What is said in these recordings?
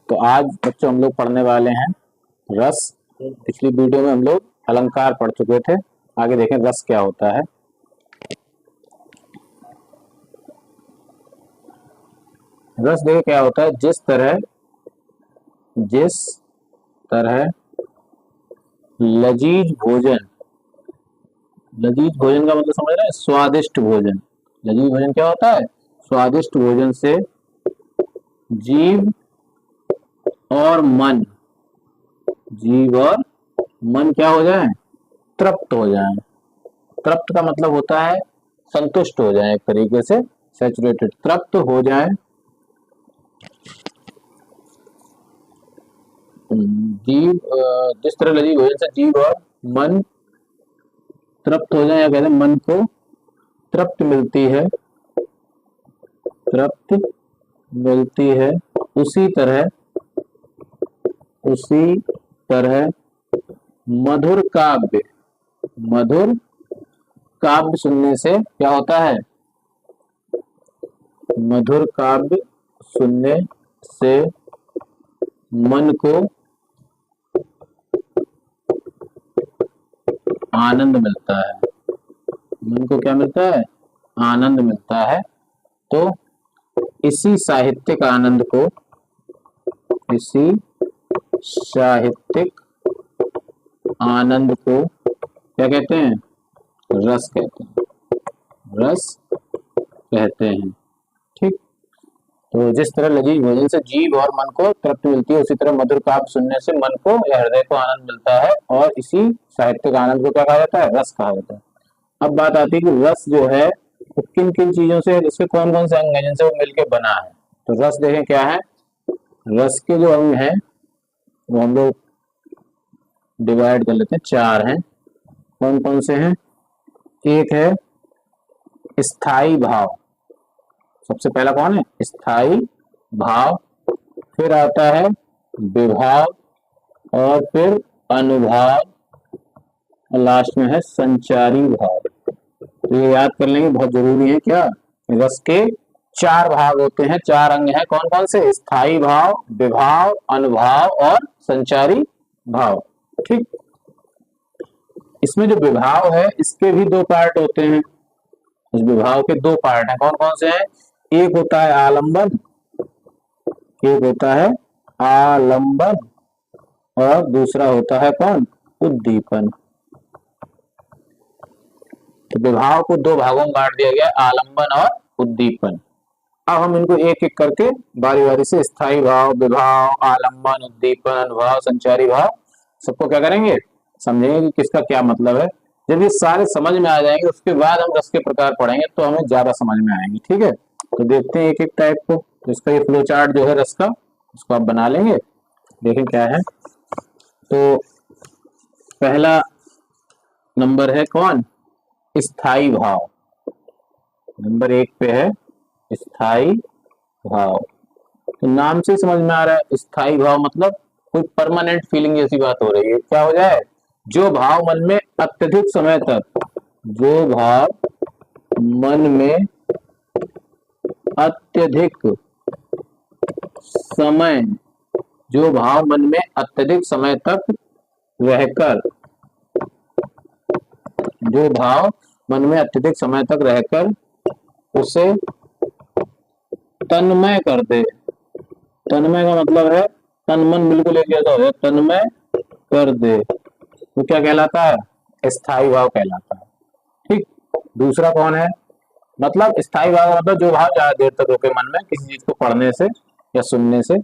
तो आज बच्चों हम लोग पढ़ने वाले हैं रस। पिछली वीडियो में हम लोग अलंकार पढ़ चुके थे। आगे देखें रस क्या होता है। रस देखिए क्या होता है। जिस तरह लजीज भोजन का मतलब समझ रहे हैं, स्वादिष्ट भोजन। लजीज भोजन क्या होता है? स्वादिष्ट भोजन से जीव और मन क्या हो जाए? तृप्त हो जाए। तृप्त का मतलब होता है संतुष्ट हो जाए, एक तरीके से सैचुरेटेड, तृप्त हो जाए। जीव जिस तरह लजीज भोजन से जीव और मन तृप्त हो जाए, या कहते हैं मन को तृप्त मिलती है, उसी तरह मधुर काव्य सुनने से क्या होता है? मधुर काव्य सुनने से मन को आनंद मिलता है। मन को क्या मिलता है? आनंद मिलता है। तो इसी साहित्यिक आनंद को क्या कहते हैं? रस कहते हैं। ठीक। तो जिस तरह लजीज भोजन से जीभ और मन को तृप्ति मिलती है, उसी तरह मधुर काव्य सुनने से मन को या हृदय को आनंद मिलता है, और इसी साहित्यिक आनंद को क्या कहा जाता है? रस कहा जाता है। अब बात आती है कि रस जो है वो किन किन चीजों से, इसके कौन कौन से अंग हैं जिनसे वो मिलकर बना है। तो रस देखें क्या है। रस के जो अंग हैं वो हम लोग डिवाइड कर लेते हैं, 4 हैं। कौन कौन से हैं? एक है स्थाई भाव। सबसे पहला कौन है? स्थाई भाव। फिर आता है विभाव, और फिर अनुभाव, और लास्ट में है संचारी भाव। तो ये याद कर लेंगे, बहुत जरूरी है। क्या? रस के 4 भाग होते हैं, 4 अंग हैं। कौन कौन से? स्थाई भाव, विभाव, अनुभाव और संचारी भाव। ठीक। इसमें जो विभाव है इसके भी 2 पार्ट होते हैं। इस विभाव के 2 पार्ट हैं। कौन कौन से हैं? एक होता है आलंबन, और दूसरा होता है कौन? उद्दीपन। तो विभाव को 2 भागों में बांट दिया गया, आलंबन और उद्दीपन। अब हम इनको एक एक करके बारी बारी से स्थाई भाव, विभाव, आलंबन, उद्दीपन, अनुभाव, संचारी भाव, सबको क्या करेंगे? समझेंगे कि किसका क्या मतलब है। जब ये सारे समझ में आ जाएंगे उसके बाद हम रस के प्रकार पढ़ेंगे, तो हमें ज्यादा समझ में आएंगे। ठीक है। तो देखते हैं एक एक टाइप को। तो इसका ये फ्लो चार्ट जो है रस का, उसको आप बना लेंगे। देखें क्या है। तो पहला नंबर है कौन? स्थाई भाव। नंबर 1 पे है स्थाई भाव। तो नाम से समझ में आ रहा है, स्थाई भाव मतलब कोई परमानेंट फीलिंग जैसी बात हो रही है। क्या हो जाए? जो भाव मन में अत्यधिक समय तक रहकर उसे तन्मय कर दे। तन्मय का मतलब है तन मन बिल्कुल एक जैसा हो जाए, तन्मय कर दे, वो क्या कहलाता है? स्थाई भाव कहलाता है। ठीक। दूसरा कौन है? मतलब स्थाई भाव मतलब जो भाव ज्यादा देर तक रोके मन में किसी चीज को पढ़ने से या सुनने से।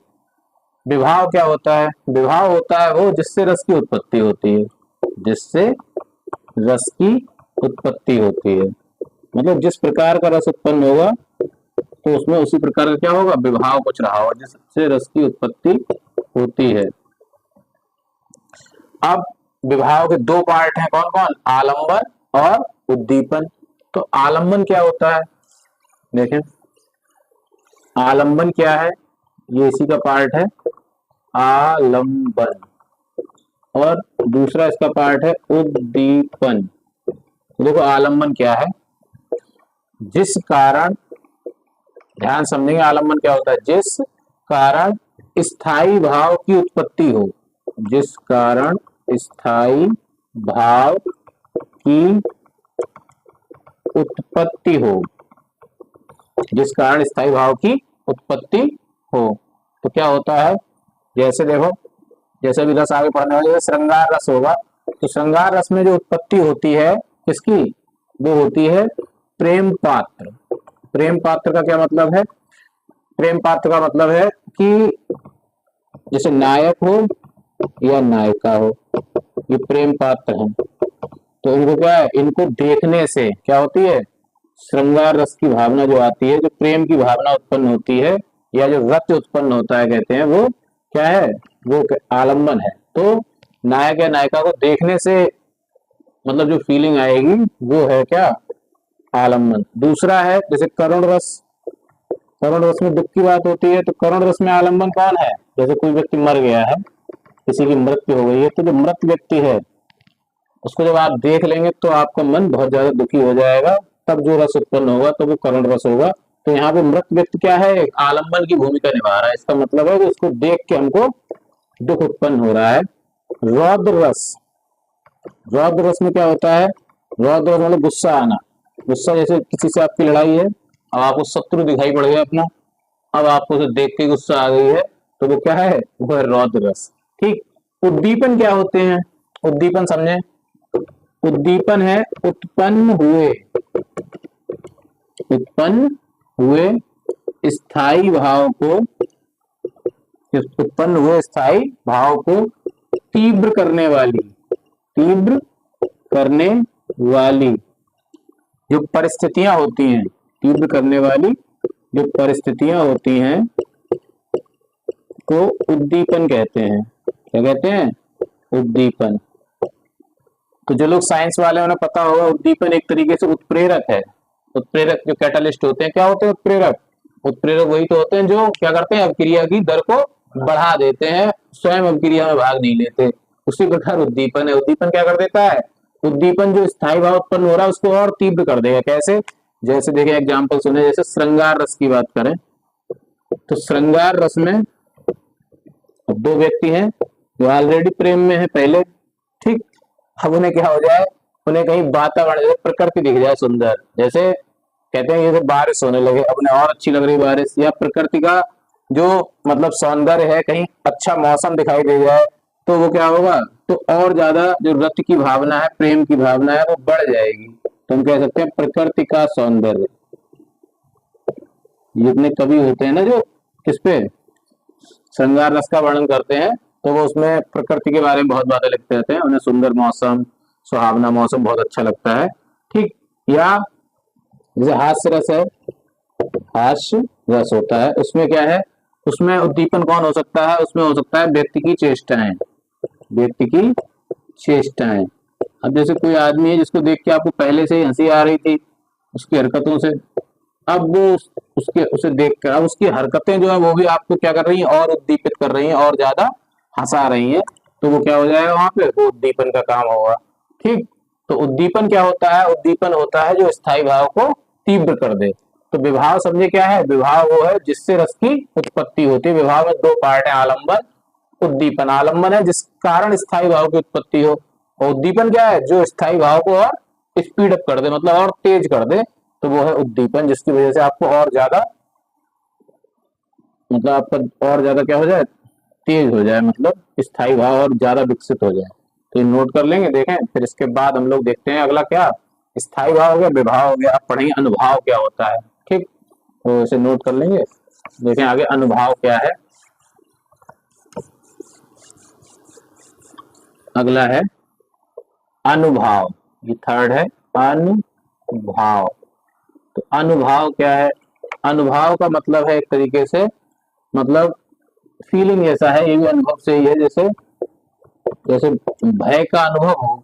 विभाव क्या होता है? विभाव होता है वो जिससे रस की उत्पत्ति होती है। मतलब जिस प्रकार का रस उत्पन्न होगा तो उसमें उसी प्रकार का क्या होगा? विभाव कुछ रहा होगा जिससे रस की उत्पत्ति होती है। अब विभाव के 2 पार्ट हैं। कौन कौन? आलंबन और उद्दीपन। तो आलंबन क्या होता है? देखें आलंबन क्या है, ये इसी का पार्ट है आलंबन, और दूसरा इसका पार्ट है उद्दीपन। देखो आलंबन क्या है? जिस कारण, ध्यान समझेंगे आलंबन क्या होता है। जिस कारण स्थाई भाव की उत्पत्ति हो, जिस कारण स्थाई भाव की उत्पत्ति हो, जिस कारण स्थाई भाव की उत्पत्ति हो। तो क्या होता है, जैसे देखो, जैसे भी रस आगे पढ़ने वाले, श्रृंगार रस होगा, तो श्रृंगार रस में जो उत्पत्ति होती है किसकी, वो होती है प्रेम पात्र। प्रेम पात्र का क्या मतलब है, प्रेम पात्र का मतलब है कि जैसे नायक हो या नायिका हो, ये प्रेम पात्र हैं। तो इनको क्या है, इनको देखने से क्या होती है, श्रृंगार रस की भावना जो आती है, जो प्रेम की भावना उत्पन्न होती है, या जो रस उत्पन्न होता है, कहते हैं वो क्या है, वो आलंबन है। तो नायक या नायिका को देखने से मतलब जो फीलिंग आएगी वो है क्या, आलंबन। दूसरा है जैसे करुण रस, करुण रस में दुख की बात होती है, तो करुण रस में आलंबन कौन है, जैसे कोई व्यक्ति मर गया है, किसी की मृत्यु हो गई है, तो जो मृत व्यक्ति है उसको जब आप देख लेंगे तो आपका मन बहुत ज्यादा दुखी हो जाएगा, तब जो रस उत्पन्न होगा तो वो करुण रस होगा। तो यहाँ पे मृत व्यक्ति क्या है, एक आलंबन की भूमिका निभा रहा है, इसका मतलब है कि उसको देख के हमको दुख उत्पन्न हो रहा है। रौद्र रस, रौद्र रस में क्या होता है, रौद्र रस मतलब गुस्सा आना, गुस्सा जैसे किसी से आपकी लड़ाई है, अब आपको शत्रु दिखाई पड़ गया अपना, अब आपको उसे देख के गुस्सा आ गई है, तो वो क्या है, वो है रौद्र रस। ठीक। उद्दीपन क्या होते हैं, उद्दीपन समझे, उद्दीपन है उत्पन्न हुए स्थायी भाव को, उत्पन्न हुए स्थायी भाव को तीव्र करने वाली जो परिस्थितियां होती हैं, तीव्र करने वाली जो परिस्थितियां होती हैं को उद्दीपन कहते हैं। क्या कहते हैं, उद्दीपन। तो जो लोग साइंस वाले उन्हें पता होगा, उद्दीपन एक तरीके से उत्प्रेरक है। उत्प्रेरक जो कैटालिस्ट होते हैं, क्या होते हैं उत्प्रेरक, उत्प्रेरक वही तो होते हैं जो क्या करते हैं, अभिक्रिया की दर को बढ़ा देते हैं, स्वयं अभिक्रिया में भाग नहीं लेते। उसी प्रकार उद्दीपन है, उद्दीपन क्या कर देता है, उद्दीपन जो स्थायी भाव उत्पन्न हो रहा है उसको और तीव्र कर देगा। कैसे, जैसे देखिए एग्जाम्पल सुने, जैसे श्रृंगार रस की बात करें, तो श्रृंगार रस में दो व्यक्ति हैं जो ऑलरेडी प्रेम में है पहले, ठीक। अब उन्हें क्या हो जाए, उन्हें कहीं वातावरण जैसे प्रकृति दिख जाए सुंदर, जैसे कहते हैं ये बारिश होने लगे, अब उन्हें और अच्छी लग रही बारिश, या प्रकृति का जो मतलब सौंदर्य है, कहीं अच्छा मौसम दिखाई दे जाए, तो वो क्या होगा, तो और ज्यादा जो रति की भावना है, प्रेम की भावना है, वो बढ़ जाएगी। तो हम कह सकते हैं प्रकृति का सौंदर्य। जितने कवि होते हैं ना जो किस पे श्रृंगार रस का वर्णन करते हैं, तो वो उसमें प्रकृति के बारे में बहुत बातें लिखते रहते हैं, उन्हें सुंदर मौसम, सुहावना मौसम बहुत अच्छा लगता है, ठीक। या जैसे हास्य रस है, हास्य रस होता है, उसमें क्या है, उसमें उद्दीपन कौन हो सकता है, उसमें हो सकता है व्यक्ति की चेष्टाएं, व्यक्ति की चेष्टाएं। अब जैसे कोई आदमी है जिसको देख के आपको पहले से ही हंसी आ रही थी उसकी हरकतों से, अब वो उसके उसे देख कर अब उसकी हरकतें जो है वो भी आपको क्या कर रही हैं, और उद्दीपित कर रही हैं, और ज्यादा हंसा रही हैं, तो वो क्या हो जाएगा, वहां पे वो उद्दीपन का काम होगा, ठीक। तो उद्दीपन क्या होता है, उद्दीपन होता है जो स्थायी भाव को तीव्र कर दे। तो विभाव समझे क्या है, विभाव वो है जिससे रस की उत्पत्ति होती है। विभाव में दो पार्ट है, आलंबन, उद्दीपन। आलंबन है जिस कारण स्थायी भाव की उत्पत्ति हो, और उद्दीपन क्या है, जो स्थायी भाव को और स्पीड अप कर दे, मतलब और तेज कर दे, तो वो है उद्दीपन, जिसकी वजह से आपको और ज्यादा मतलब आपका और ज्यादा क्या हो जाए, तेज हो जाए, मतलब स्थायी भाव और ज्यादा विकसित हो जाए। तो ये नोट कर लेंगे, देखें, फिर इसके बाद हम लोग देखते हैं अगला क्या, स्थायी भाव हो गया, विभाव हो गया, अब पढ़ेंगे अनुभाव क्या होता है, ठीक। तो इसे नोट कर लेंगे, देखें आगे अनुभाव क्या है। अगला है अनुभाव, ये थर्ड है अनुभाव। तो अनुभाव क्या है, अनुभाव का मतलब है एक तरीके से मतलब फीलिंग ऐसा है, ये भी अनुभव से ही है, जैसे जैसे भय का अनुभव हो,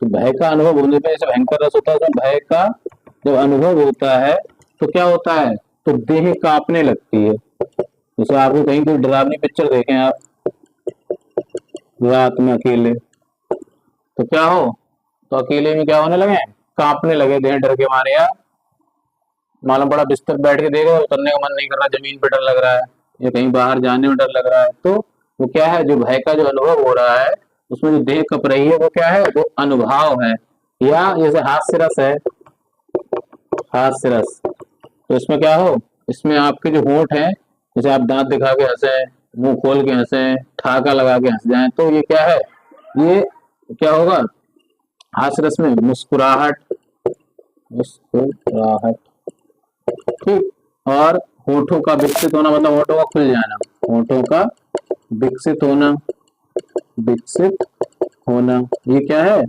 तो भय का अनुभव होने पे जैसे भयंकर रस होता है, तो भय का जब अनुभव होता है तो क्या होता है, तो देह कांपने लगती है। जैसे आपको कहीं कोई डरावनी पिक्चर देखें आप रात में अकेले, तो क्या हो, तो अकेले में क्या होने लगे, कांपने लगे देह डर के मारे, या मालूम पड़ा बिस्तर बैठ के देख रहे हो, उतरने का मन नहीं कर रहा, जमीन पे डर लग रहा है, या कहीं बाहर जाने में डर लग रहा है, तो वो क्या है, जो भय का जो अनुभव हो रहा है उसमें जो देह कप रही है वो क्या है, वो अनुभाव है। या जैसे हास्य रस है, हास्य रस, तो इसमें क्या हो, इसमें आपके जो होंठ हैं, जैसे आप दांत दिखा के हंसे, मुंह खोल के हंसे, ठहाका लगा के हंस जाए, तो ये क्या है, ये क्या होगा, हास्य रस में मुस्कुराहट, मुस्कुराहट, ठीक। और होठों का विकसित होना मतलब होठों का खुल जाना, होठों का विकसित होना, विकसित होना, ये क्या है,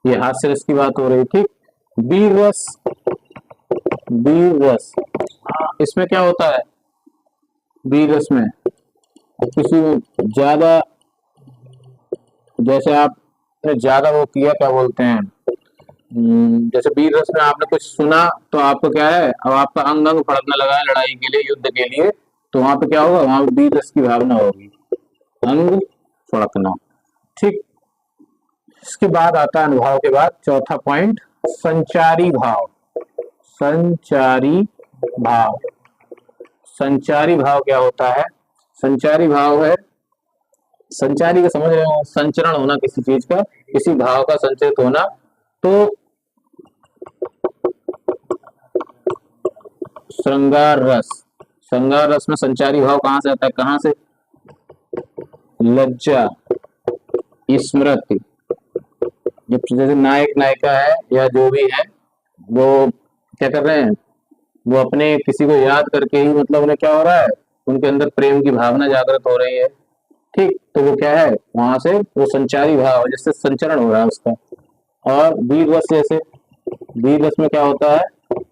ये हास्य रस की बात हो रही, ठीक। वीर रस, वीर रस, इसमें क्या होता है, वीर रस में किसी ज्यादा, जैसे आप ज्यादा वो किया, क्या बोलते हैं, जैसे वीर रस में आपने कुछ सुना, तो आपको क्या है, अब आपका अंग अंग फड़कने लगा है लड़ाई के लिए, युद्ध के लिए, तो वहां पे क्या होगा, वहां पे वीर रस की भावना होगी, अंग फड़कना, ठीक। इसके बाद आता है अनुभाव के बाद चौथा पॉइंट, संचारी भाव, संचारी भाव, संचारी भाव क्या होता है, संचारी भाव है, संचारी का समझ रहे हो, संचरण होना किसी चीज का, किसी भाव का संचरित होना, तो श्रृंगार रस, श्रृंगार रस में संचारी भाव कहां से आता है, कहां से, लज्जा, स्मृति, जब जैसे नायक नायिका है या जो भी है, वो क्या कर रहे हैं, वो अपने किसी को याद करके ही, मतलब उन्हें क्या हो रहा है, उनके अंदर प्रेम की भावना जागृत हो रही है, ठीक, तो वो क्या है, वहां से वो संचारी भाव जिससे संचरण हो रहा है उसका। और वीर रस, जैसे वीर रस में क्या होता है,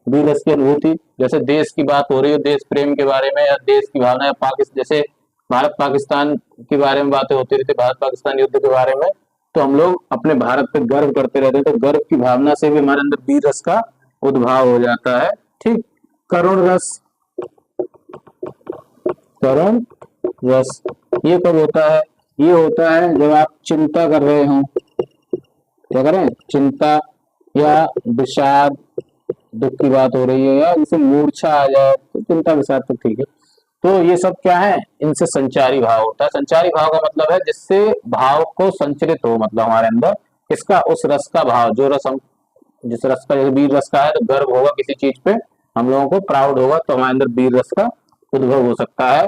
वीर रस की अनुभूति, जैसे देश की बात हो रही है, देश प्रेम के बारे में, या देश की भावना, या पाकिस्तान, जैसे भारत पाकिस्तान के बारे में बातें होती रहती, भारत पाकिस्तान युद्ध के बारे में, तो हम लोग अपने भारत पे गर्व करते रहते हैं, तो गर्व की भावना से भी हमारे अंदर वीर रस का उद्भाव हो जाता है, ठीक। करुण रस, करुण रस, ये कब होता है, ये होता है जब आप चिंता कर रहे हो, क्या करें, चिंता या विषाद, दुख की बात हो रही है, या जैसे मूर्छा आ जाए, तो चिंता विषाद तो ठीक है, तो ये सब क्या है, इनसे संचारी भाव होता है। संचारी भाव का मतलब है जिससे भाव को संचरित हो, मतलब हमारे अंदर इसका, उस रस का भाव, जो रस हम, जिस रस का, जैसे वीर रस का है तो गर्व होगा किसी चीज पे, हम लोगों को प्राउड होगा, तो हमारे अंदर वीर रस का उद्भव हो सकता है।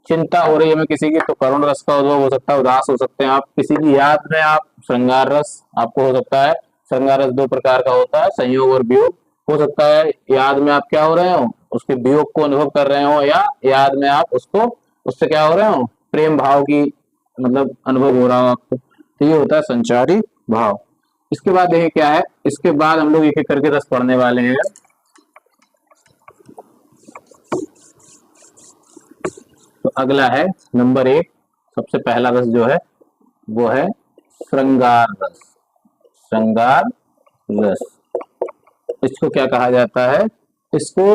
चिंता हो रही है हमें किसी की, तो करुण रस का उद्भव हो सकता है, उदास हो सकते हैं आप किसी की याद में, आप श्रृंगार रस आपको हो सकता है। श्रृंगार रस दो प्रकार का होता है, संयोग और वियोग। हो सकता है याद में आप क्या हो रहे हो, उसके वियोग को अनुभव कर रहे हो, या याद में आप उसको, उससे क्या हो रहे हो, प्रेम भाव की, मतलब अनुभव हो रहा हो आपको, तो ये होता है संचारी भाव। इसके बाद देखिए क्या है, इसके बाद हम लोग एक एक करके रस पढ़ने वाले हैं। तो अगला है नंबर 1, सबसे पहला रस जो है वो है श्रृंगार रस, श्रृंगार रस। इसको क्या कहा जाता है, इसको,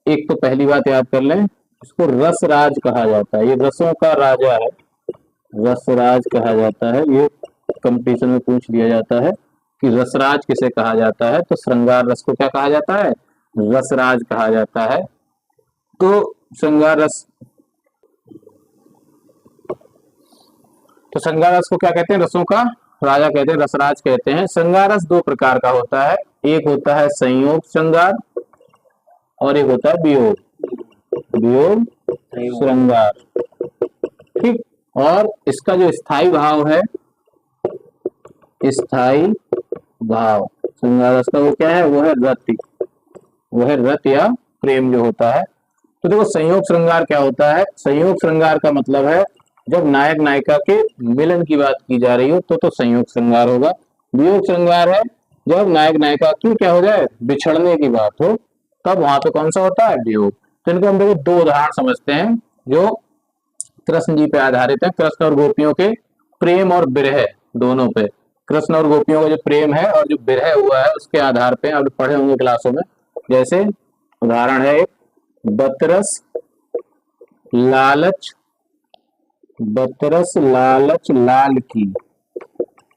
एक तो पहली बात याद कर लें, इसको रस राज कहा जाता है, ये रसों का राजा है, रस राज कहा जाता है। ये कंपटीशन में पूछ लिया जाता है कि रसराज किसे कहा जाता है, तो श्रृंगार रस को क्या कहा जाता है, रसराज कहा जाता है। तो श्रृंगार रस, तो श्रृंगार रस को क्या कहते हैं, रसों का राजा कहते हैं, रसराज कहते हैं। श्रृंगार रस दो प्रकार का होता है, एक होता है संयोग श्रृंगार और एक होता है वियोग, वियोग श्रृंगार, ठीक। और इसका जो स्थायी भाव है, स्थायी भाव श्रृंगार रस का वो क्या है, वो है रति, वो है रत या प्रेम जो होता है। तो देखो संयोग श्रृंगार क्या होता है, संयोग श्रृंगार का मतलब है जब नायक नायिका के मिलन की बात की जा रही हो तो संयोग श्रृंगार होगा। वियोग श्रृंगार है जब नायक नायिका की क्या हो जाए, बिछड़ने की बात हो, तब वहां पे कौन सा होता है, वियोग। तो इनको हम देखो दो उदाहरण समझते हैं जो कृष्ण जी पे आधारित है, कृष्ण और गोपियों के प्रेम और विरह दोनों पे, कृष्ण और गोपियों का जो प्रेम है और जो विरह हुआ है उसके आधार पे आप पढ़े होंगे क्लासों में। जैसे उदाहरण है एक, बतरस लालच, बतरस लालच लाल की,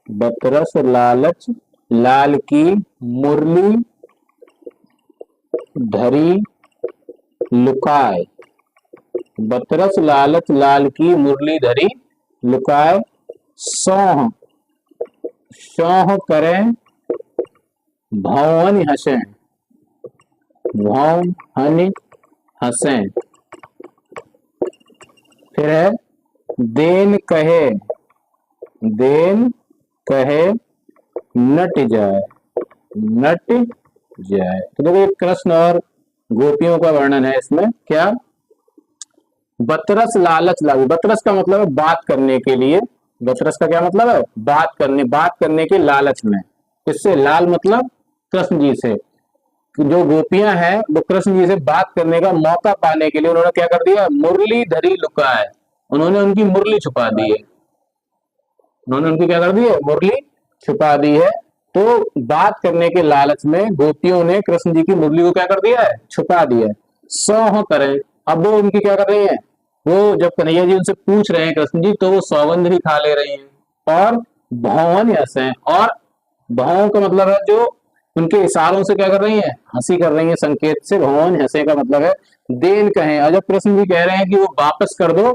बतरस लालच लाल की, मुरली धरी लुकाए, बतरस लालच लाल की मुरली धरी लुकाए सौह सौह करें भवन हंसे भवन हंसे। फिर है देन कहे नट जाए नट जाए। तो देखो ये कृष्ण और गोपियों का वर्णन है इसमें। क्या बतरस लालच लाल, बतरस का मतलब है बात करने के लिए, बतरस का क्या मतलब है बात करने के लालच में। इससे लाल मतलब कृष्ण जी से, जो गोपियां हैं वो कृष्ण जी से बात करने का मौका पाने के लिए उन्होंने क्या कर दिया, मुरली धरी लुकाए, उन्होंने उनकी मुरली छुपा दी है, उन्होंने उनकी क्या कर दी है, मुरली छुपा दी है। तो बात करने के लालच में गोपियों ने कृष्ण जी की मुरली को क्या कर दिया है, छुपा दिया है। सौह करें, अब वो उनकी क्या कर रही है, वो जब कन्हैया जी उनसे पूछ रहे हैं कृष्ण जी, तो वो सौगंध भी खा ले रही हैं। और भवन हंसे, और भावों का मतलब है जो उनके इशारों से क्या कर रही है, हंसी कर रही है, संकेत से भवन हंसे का मतलब है देन कहें। और जब कृष्ण जी कह रहे हैं कि वो वापस कर दो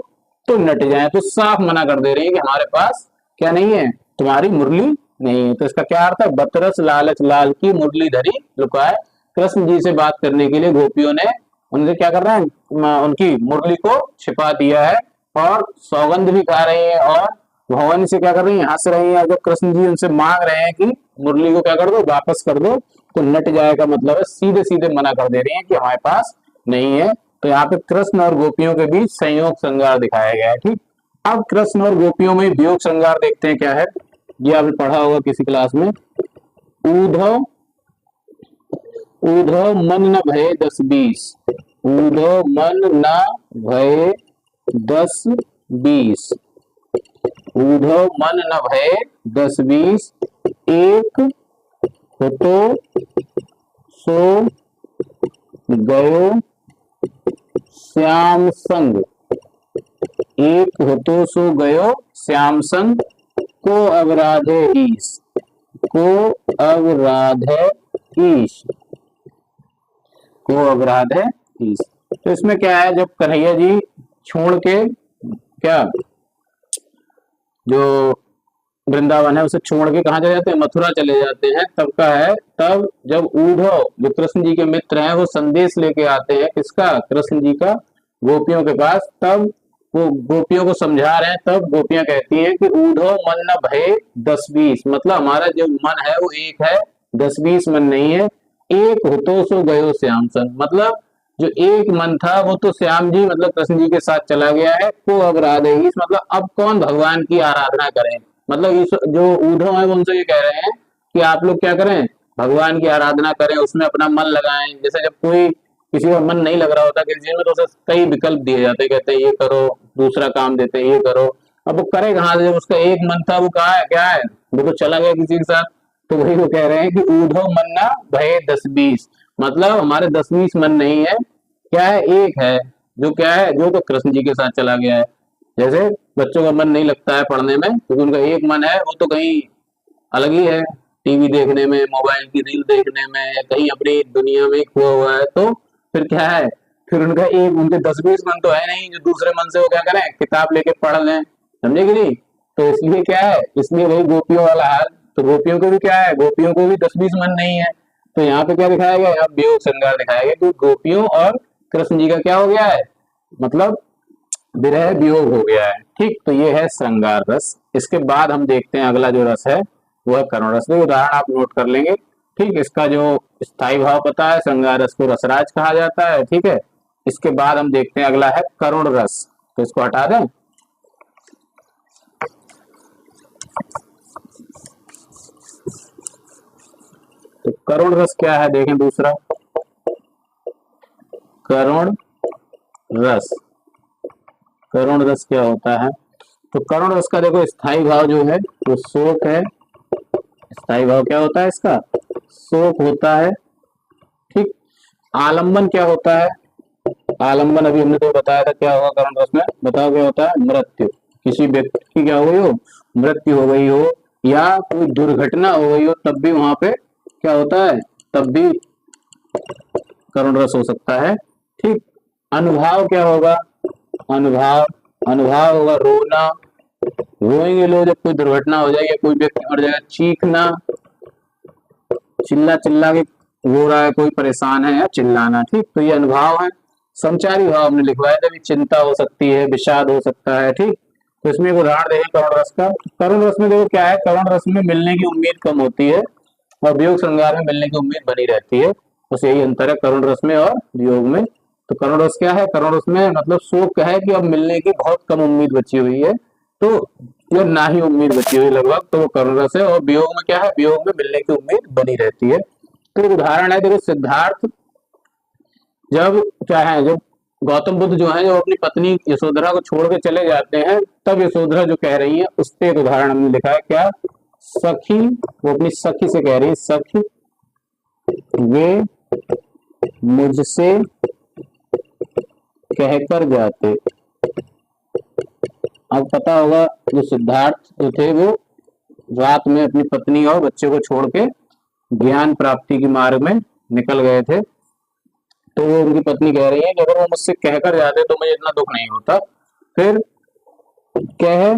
तो नट जाए, तो साफ मना कर दे रही है कि हमारे पास क्या नहीं है, तुम्हारी मुरली नहीं है। तो इसका क्या अर्थ है, बतरस लालच लाल की मुरली धरी लुकाए। कृष्ण जी से बात करने के लिए गोपियों ने उनसे क्या कर रहे हैं, उनकी मुरली को छिपा दिया है और सौगंध भी खा रही है और भवन से क्या कर रही है, हंस रही है। जब कृष्ण जी उनसे मांग रहे हैं कि मुरली को क्या कर दो, वापस कर दो, तो नट जाए का मतलब है सीधे सीधे मना कर दे रही है कि हमारे पास नहीं है। तो यहाँ पे कृष्ण और गोपियों के बीच संयोग श्रृंगार दिखाया गया है। ठीक, अब कृष्ण और गोपियों में वियोग श्रृंगार देखते हैं क्या है। ये आपने पढ़ा होगा किसी क्लास में। ऊधव ऊधव मन न भये 10-20, ऊधव मन न भये 10-20, ऊधव मन न भये 10-20, एक होतो सो गयो श्याम संग, एक होतो सो गयो श्याम संग, को अवराधे ईश, को अवराधे ईश, को अवराधे ईश। तो इसमें क्या है, जब कन्हैया जी छोड़ के क्या जो वृंदावन है उसे छोड़ के कहा चले जाते हैं, मथुरा चले जाते हैं, तब का है। तब जब उद्धव जो कृष्ण जी के मित्र हैं वो संदेश लेके आते हैं, किसका, कृष्ण जी का, गोपियों के पास। तब वो गोपियों को समझा रहे हैं, तब गोपियां कहती हैं कि उद्धव मन न भय 10-20, मतलब हमारा जो मन है वो एक है, 10-20 मन नहीं है। एक होतो सो गयो श्याम संग, मतलब जो एक मन था वो तो श्याम जी मतलब कृष्ण जी के साथ चला गया है। को अब राधे, मतलब अब कौन भगवान की आराधना करें, मतलब इस जो उद्धव है वो उनसे ये कह रहे हैं कि आप लोग क्या करें, भगवान की आराधना करें, उसमें अपना मन लगाएं। जैसे जब कोई किसी का मन नहीं लग रहा होता किसी चीज में, तो उसे कई विकल्प दिए जाते हैं, कहते हैं ये करो, दूसरा काम देते हैं, ये करो। अब वो करे कहाँ से, जब उसका एक मन था वो कहा है, क्या है, वो तो चला गया किसी के साथ। तो वही वो कह रहे हैं कि ऊधव मन ना भय 10-20, मतलब हमारे 10-20 मन नहीं है, क्या है, एक है, जो क्या है, जो तो कृष्ण जी के साथ चला गया है। जैसे बच्चों का मन नहीं लगता है पढ़ने में क्योंकि उनका एक मन है वो तो कहीं अलग ही है, टीवी देखने में, मोबाइल की रील देखने में, या कहीं अपनी दुनिया में खोया हुआ है। तो फिर क्या है, फिर उनका एक, उनके 10-20 मन तो है नहीं जो दूसरे मन से वो क्या करें, किताब लेके पढ़ लें, समझे कि नहीं। तो इसलिए क्या है, इसलिए वही गोपियों वाला हाल। तो गोपियों को भी क्या है, गोपियों को भी 10-20 मन नहीं है। तो यहाँ पे क्या दिखाया गया, यहाँ वियोग श्रृंगार दिखाया गया कि गोपियों और कृष्ण जी का क्या हो गया है, मतलब विरह वियोग हो गया है। ठीक, तो ये है श्रृंगार रस। इसके बाद हम देखते हैं अगला जो रस है वो है करुण रस। तो उदाहरण आप नोट कर लेंगे। ठीक, इसका जो स्थायी भाव पता है, श्रृंगार रस को रसराज कहा जाता है। ठीक है, इसके बाद हम देखते हैं अगला है करुण रस। तो इसको हटा दें। तो करुण रस क्या है देखें, दूसरा करुण रस। करुण रस क्या होता है, तो करुण रस का देखो स्थायी भाव जो है वो शोक है। स्थायी भाव क्या होता है इसका, शोक होता है। ठीक, आलंबन क्या होता है, आलंबन अभी हमने तो बताया था क्या होगा करुण रस में, बताओ क्या होता है, मृत्यु। किसी व्यक्ति की क्या हो गई हो, मृत्यु हो गई हो, या कोई दुर्घटना हो गई हो, तब भी वहां पे क्या होता है, तब भी करुण रस हो सकता है। ठीक, अनुभाव क्या होगा, अनुभाव, अनुभाव होगा रोना, रोएंगे लोग जब कोई दुर्घटना हो जाएगी, कोई व्यक्ति मर जाएगा। चीखना, चिल्ला चिल्ला के रो रहा है, कोई परेशान है या चिल्लाना, ठीक। तो ये अनुभाव है। संचारी भाव हमने लिखवाया था, चिंता हो सकती है, विषाद हो सकता है, ठीक। तो इसमें एक उदाहरण देखें करुण रस का। करुण रस में देखो क्या है, करुण रस में मिलने की उम्मीद कम होती है और वियोग श्रृंगार में मिलने की उम्मीद बनी रहती है। बस यही अंतर है करुण रस में और वियोग में। तो करुण रस क्या है, करुण रस में मतलब शोक है कि अब मिलने की बहुत कम उम्मीद बची हुई है, तो या ना ही उम्मीद बची हुई लगभग, तो वो करुण रस है। और वियोग में क्या है, वियोग में मिलने की उम्मीद बनी रहती है। तो एक उदाहरण है, देखो सिद्धार्थ जब क्या है, जब गौतम बुद्ध जो है, जो अपनी पत्नी यशोधरा को छोड़ के चले जाते हैं, तब यशोधरा जो कह रही है उस पे एक उदाहरण हमने लिखा है, क्या, सखी, वो अपनी सखी से कह रही है, सखी वे मुझसे कहकर जाते। अब पता होगा जो सिद्धार्थ जो थे वो रात में अपनी पत्नी और बच्चे को छोड़ के ज्ञान प्राप्ति के मार्ग में निकल गए थे। तो वो उनकी पत्नी कह रही है कि अगर वो मुझसे कहकर जाते तो मुझे इतना दुख नहीं होता। फिर कह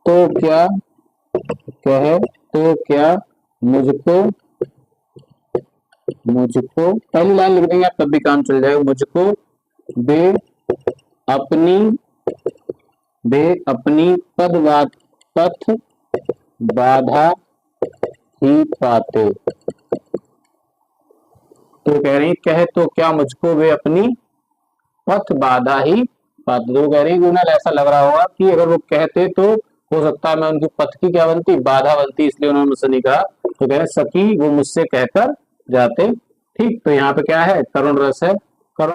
तो क्या, कह तो क्या मुझको, मुझको पहली लाइन लिख देंगे आप तब भी काम चल जाएगा। मुझको बे अपनी, बे अपनी पथ बाधा ही पाते। तो कह रही कह तो क्या मुझको वे अपनी पथ बाधा ही पाते। तो कह रही कि उन्हें ऐसा लग रहा होगा कि अगर वो कहते तो हो सकता है मैं उनकी पथ की क्या बनती, बाधा बनती, इसलिए उन्होंने मुझसे नहीं कहा। तो कह रहे सखी वो मुझसे कहकर जाते, ठीक। तो यहाँ पे क्या है, करुण रस है।